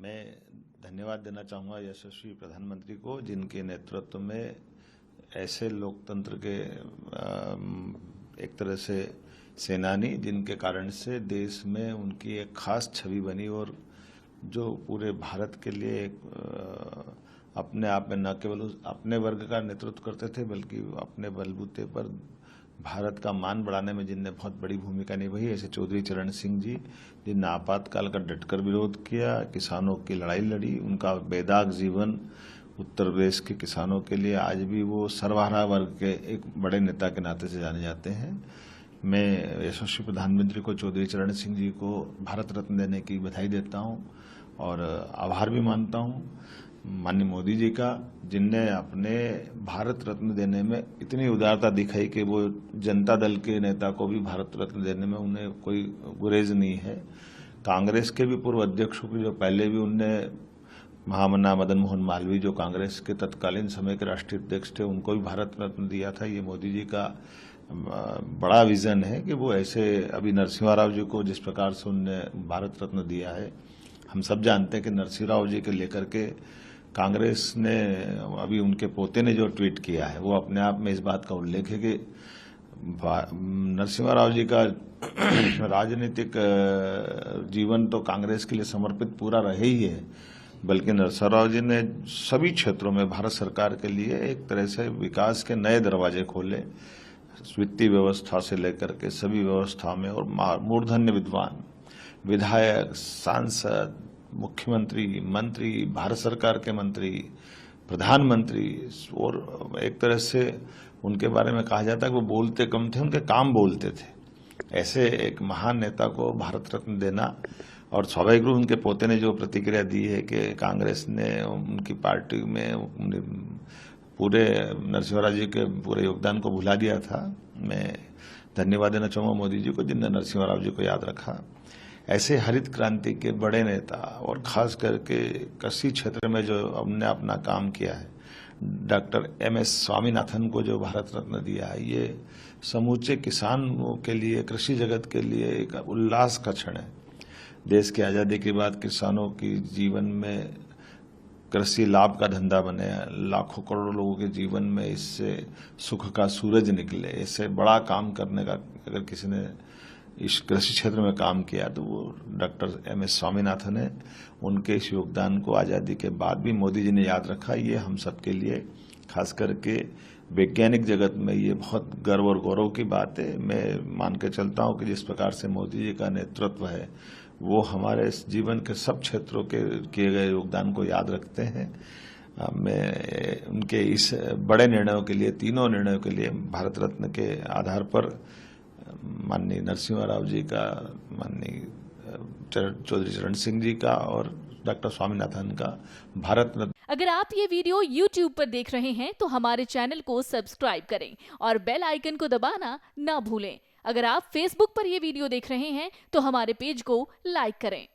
मैं धन्यवाद देना चाहूँगा यशस्वी प्रधानमंत्री को, जिनके नेतृत्व में ऐसे लोकतंत्र के एक तरह से सेनानी, जिनके कारण से देश में उनकी एक खास छवि बनी और जो पूरे भारत के लिए एक अपने आप में न केवल अपने वर्ग का नेतृत्व करते थे बल्कि अपने बलबूते पर भारत का मान बढ़ाने में जिनने बहुत बड़ी भूमिका निभाई, ऐसे चौधरी चरण सिंह जी, जिनने आपातकाल का डटकर विरोध किया, किसानों की लड़ाई लड़ी। उनका बेदाग जीवन उत्तर प्रदेश के किसानों के लिए आज भी वो सर्वहारा वर्ग के एक बड़े नेता के नाते से जाने जाते हैं। मैं यशस्वी प्रधानमंत्री को, चौधरी चरण सिंह जी को भारत रत्न देने की बधाई देता हूं और आभार भी मानता हूं माननीय मोदी जी का, जिनने अपने भारत रत्न देने में इतनी उदारता दिखाई कि वो जनता दल के नेता को भी भारत रत्न देने में उन्हें कोई गुरेज नहीं है। कांग्रेस के भी पूर्व अध्यक्षों की, जो पहले भी उनने महामना मदन मोहन मालवीय, जो कांग्रेस के तत्कालीन समय के राष्ट्रीय अध्यक्ष थे, उनको भी भारत रत्न दिया था। ये मोदी जी का बड़ा विजन है कि वो ऐसे, अभी नरसिम्हा राव जी को जिस प्रकार से उनने भारत रत्न दिया है, हम सब जानते हैं कि नरसिम्हा राव जी के लेकर के कांग्रेस ने, अभी उनके पोते ने जो ट्वीट किया है, वो अपने आप में इस बात का उल्लेख है कि नरसिम्हा राव जी का राजनीतिक जीवन तो कांग्रेस के लिए समर्पित पूरा रहे ही है, बल्कि नरसिम्हा राव जी ने सभी क्षेत्रों में भारत सरकार के लिए एक तरह से विकास के नए दरवाजे खोले, वित्तीय व्यवस्था से लेकर के सभी व्यवस्था में, और मूर्धन्य विद्वान, विधायक, सांसद, मुख्यमंत्री, मंत्री, भारत सरकार के मंत्री, प्रधानमंत्री, और एक तरह से उनके बारे में कहा जाता है कि वो बोलते कम थे, उनके काम बोलते थे। ऐसे एक महान नेता को भारत रत्न देना, और स्वाभाविक रूप उनके पोते ने जो प्रतिक्रिया दी है कि कांग्रेस ने उनकी पार्टी में पूरे नरसिम्हा राव जी के पूरे योगदान को भुला दिया था। मैं धन्यवाद देना चाहूँगा मोदी जी को, जिनने नरसिम्हा राव जी को याद रखा। ऐसे हरित क्रांति के बड़े नेता, और खास करके कृषि क्षेत्र में जो हमने अपना काम किया है, डॉक्टर MS स्वामीनाथन को जो भारत रत्न दिया है, ये समूचे किसानों के लिए, कृषि जगत के लिए एक उल्लास का क्षण है। देश की आज़ादी के बाद किसानों की जीवन में कृषि लाभ का धंधा बने, लाखों करोड़ों लोगों के जीवन में इससे सुख का सूरज निकले। इससे बड़ा काम करने का अगर किसी ने इस कृषि क्षेत्र में काम किया तो वो डॉक्टर MS स्वामीनाथन है। उनके इस योगदान को आज़ादी के बाद भी मोदी जी ने याद रखा। ये हम सबके लिए, खास करके वैज्ञानिक जगत में, ये बहुत गर्व और गौरव की बात है। मैं मान के चलता हूँ कि जिस प्रकार से मोदी जी का नेतृत्व है, वो हमारे जीवन के सब क्षेत्रों के किए गए योगदान को याद रखते हैं। मैं उनके इस बड़े निर्णयों के लिए, तीनों निर्णयों के लिए, भारत रत्न के आधार पर माननीय नरसिम्हा राव जी का, माननीय चौधरी चरण सिंह जी का और डॉक्टर स्वामीनाथन का भारत रत्न। अगर आप ये वीडियो YouTube पर देख रहे हैं तो हमारे चैनल को सब्सक्राइब करें और बेल आइकन को दबाना ना भूलें। अगर आप Facebook पर ये वीडियो देख रहे हैं तो हमारे पेज को लाइक करें।